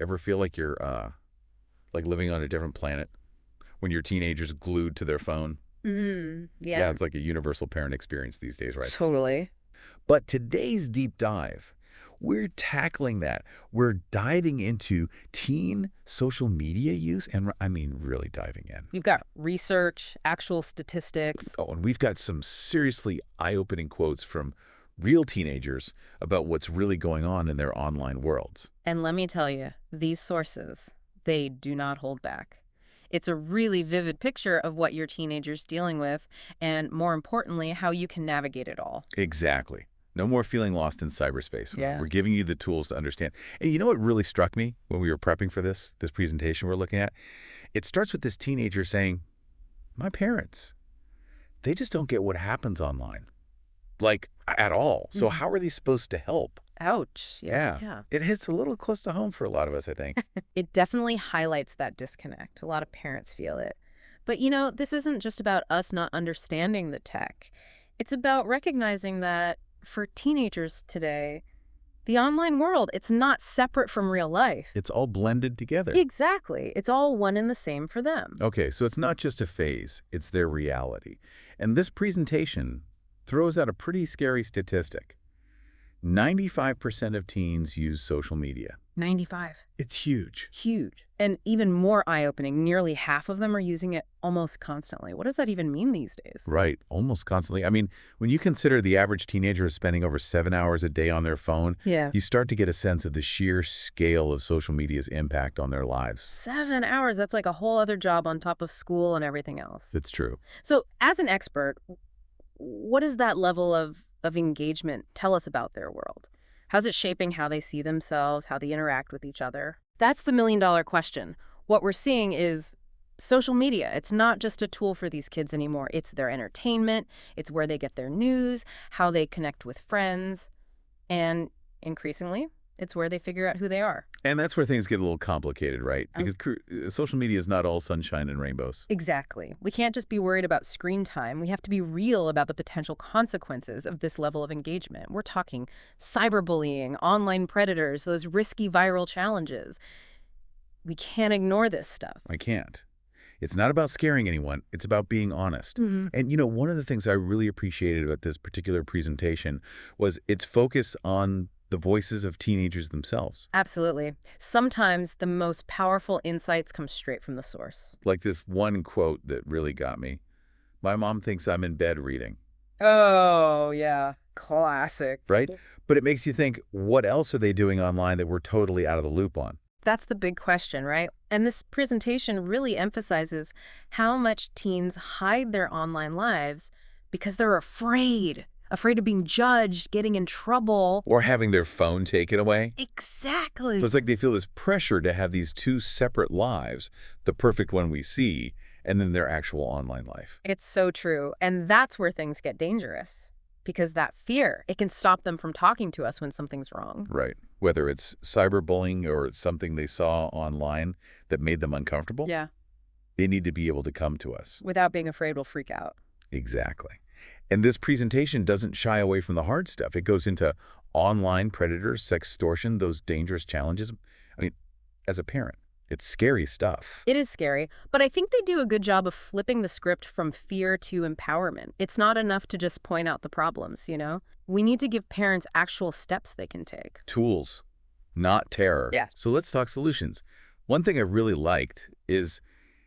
Ever feel like you're like living on a different planet when your teenager's glued to their phone? Yeah, Yeah, it's like a universal parent experience these days, right? totally. But today's deep dive, we're tackling that. We're diving into teen social media use, and I mean really diving in. You've got research, actual statistics. Oh, and we've got some seriously eye-opening quotes from real teenagers about what's really going on in their online worlds. And let me tell you, these sources, they do not hold back. It's a really vivid picture of what your teenager's dealing with, and more importantly, how you can navigate it all. Exactly. No more feeling lost in cyberspace. Yeah. We're giving you the tools to understand. And you know what really struck me when we were prepping for this presentation we're looking at? It starts with this teenager saying, my parents, they just don't get what happens online. Like, at all. So Mhm. how are they supposed to help? Ouch. Yeah. Yeah. It hits a little close to home for a lot of us, I think. It definitely highlights that disconnect. A lot of parents feel it. But this isn't just about us not understanding the tech. It's about recognizing that for teenagers today, the online world, it's not separate from real life. It's all blended together. Exactly. It's all one and the same for them. Okay, so it's not just a phase, it's their reality. And this presentation throws out a pretty scary statistic. 95% of teens use social media. 95. It's huge. Huge. And even more eye-opening, nearly half of them are using it almost constantly. What does that even mean these days? Right, almost constantly. I mean, when you consider the average teenager is spending over 7 hours a day on their phone, Yeah. you start to get a sense of the sheer scale of social media's impact on their lives. 7 hours, that's like a whole other job on top of school and everything else. It's true. So as an expert, what does that level of engagement tell us about their world? How's it shaping how they see themselves, how they interact with each other? That's the million-dollar question. What we're seeing is social media. It's not just a tool for these kids anymore. It's their entertainment. It's where they get their news, how they connect with friends, and increasingly, it's where they figure out who they are. And that's where things get a little complicated, right? Because social media is not all sunshine and rainbows. Exactly. We can't just be worried about screen time. We have to be real about the potential consequences of this level of engagement. We're talking cyberbullying, online predators, those risky viral challenges. We can't ignore this stuff. I can't. It's not about scaring anyone. It's about being honest. And, one of the things I really appreciated about this particular presentation was its focus on the voices of teenagers themselves. Absolutely. Sometimes the most powerful insights come straight from the source. Like this one quote that really got me. My mom thinks I'm in bed reading, Oh, yeah. Classic. right? But it makes you think, what else are they doing online that we're totally out of the loop on? That's the big question, right? And this presentation really emphasizes how much teens hide their online lives because they're afraid of being judged, getting in trouble. Or having their phone taken away. Exactly. So it's like they feel this pressure to have these two separate lives, the perfect one we see, and then their actual online life. It's so true. And that's where things get dangerous. Because that fear, it can stop them from talking to us when something's wrong. Right. Whether it's cyberbullying or it's something they saw online that made them uncomfortable, Yeah. they need to be able to come to us. Without being afraid we'll freak out. Exactly. And this presentation doesn't shy away from the hard stuff. It goes into online predators, sextortion, those dangerous challenges. I mean, as a parent, it's scary stuff. It is scary, but I think they do a good job of flipping the script from fear to empowerment. It's not enough to just point out the problems, We need to give parents actual steps they can take. Tools, not terror. Yes. So let's talk solutions. One thing I really liked is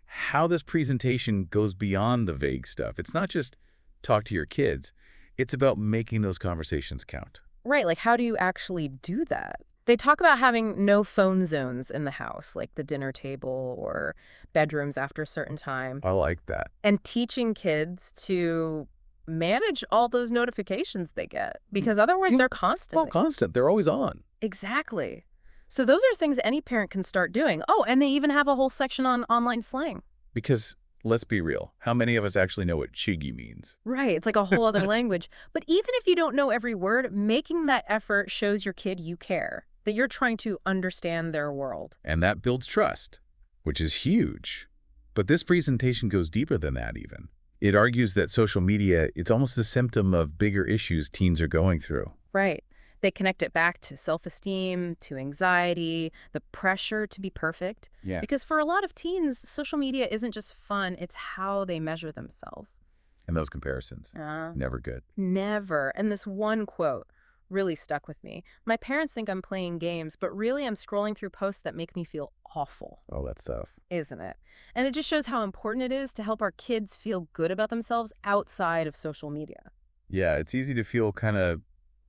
how this presentation goes beyond the vague stuff. It's not just talk to your kids. It's about making those conversations count. Right, like how do you actually do that? They talk about having no phone zones in the house, like the dinner table or bedrooms after a certain time, I like that. and teaching kids to manage all those notifications they get, because otherwise they're Well, constantly. constant. They're always on. Exactly. So those are things any parent can start doing. Oh, and they even have a whole section on online slang. Because, let's be real, how many of us actually know what chiggy means? Right, it's like a whole other language. But even if you don't know every word, making that effort shows your kid you care, that you're trying to understand their world. And that builds trust, which is huge. But this presentation goes deeper than that even. It argues that social media, it's almost a symptom of bigger issues teens are going through. Right. They connect it back to self-esteem, to anxiety, the pressure to be perfect. Yeah. Because for a lot of teens, social media isn't just fun, it's how they measure themselves. And those comparisons, Uh, never good. Never. And this one quote really stuck with me. My parents think I'm playing games, but really I'm scrolling through posts that make me feel awful, Oh, that's tough. isn't it? And it just shows how important it is to help our kids feel good about themselves outside of social media. Yeah, it's easy to feel kind of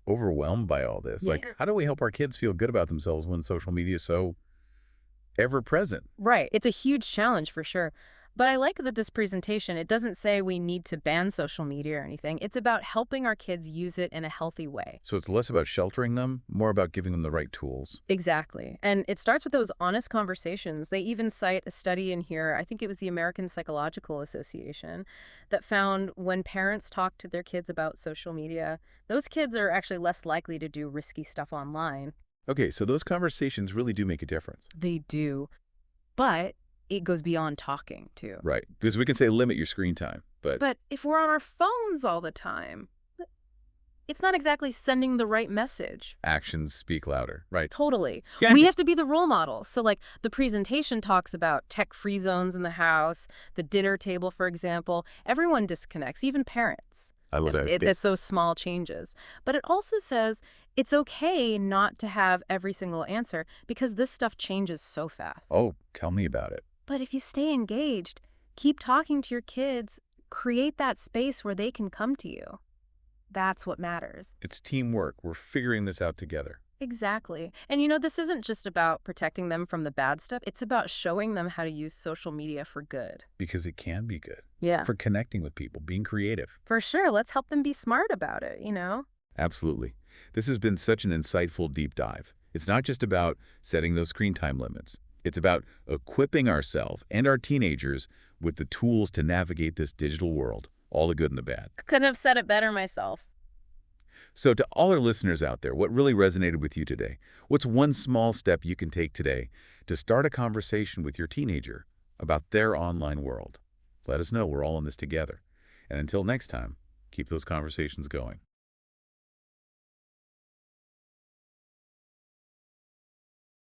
overwhelmed by all this. Yeah. Like, how do we help our kids feel good about themselves when social media is so ever present? Right. It's a huge challenge for sure. But I like that this presentation, it doesn't say we need to ban social media or anything. It's about helping our kids use it in a healthy way. So it's less about sheltering them, more about giving them the right tools. Exactly. And it starts with those honest conversations. They even cite a study in here, I think it was the American Psychological Association, that found when parents talk to their kids about social media, those kids are actually less likely to do risky stuff online. Okay, so those conversations really do make a difference. They do. But it goes beyond talking, too. Right. Because we can say limit your screen time, but But if we're on our phones all the time, it's not exactly sending the right message. actions speak louder, right? Totally. Yeah. We have to be the role models. So, like, the presentation talks about tech-free zones in the house, the dinner table, for example. Everyone disconnects, even parents. I love that. It's those small changes. But it also says it's okay not to have every single answer because this stuff changes so fast. Oh, tell me about it. But if you stay engaged, keep talking to your kids, create that space where they can come to you. That's what matters. It's teamwork. We're figuring this out together. Exactly. And you know, this isn't just about protecting them from the bad stuff. It's about showing them how to use social media for good. Because it can be good. Yeah. For connecting with people, being creative. For sure. Let's help them be smart about it, you know? Absolutely. This has been such an insightful deep dive. It's not just about setting those screen time limits. It's about equipping ourselves and our teenagers with the tools to navigate this digital world, all the good and the bad. Couldn't have said it better myself. So to all our listeners out there, what really resonated with you today? What's one small step you can take today to start a conversation with your teenager about their online world? Let us know. We're all in this together. And until next time, keep those conversations going.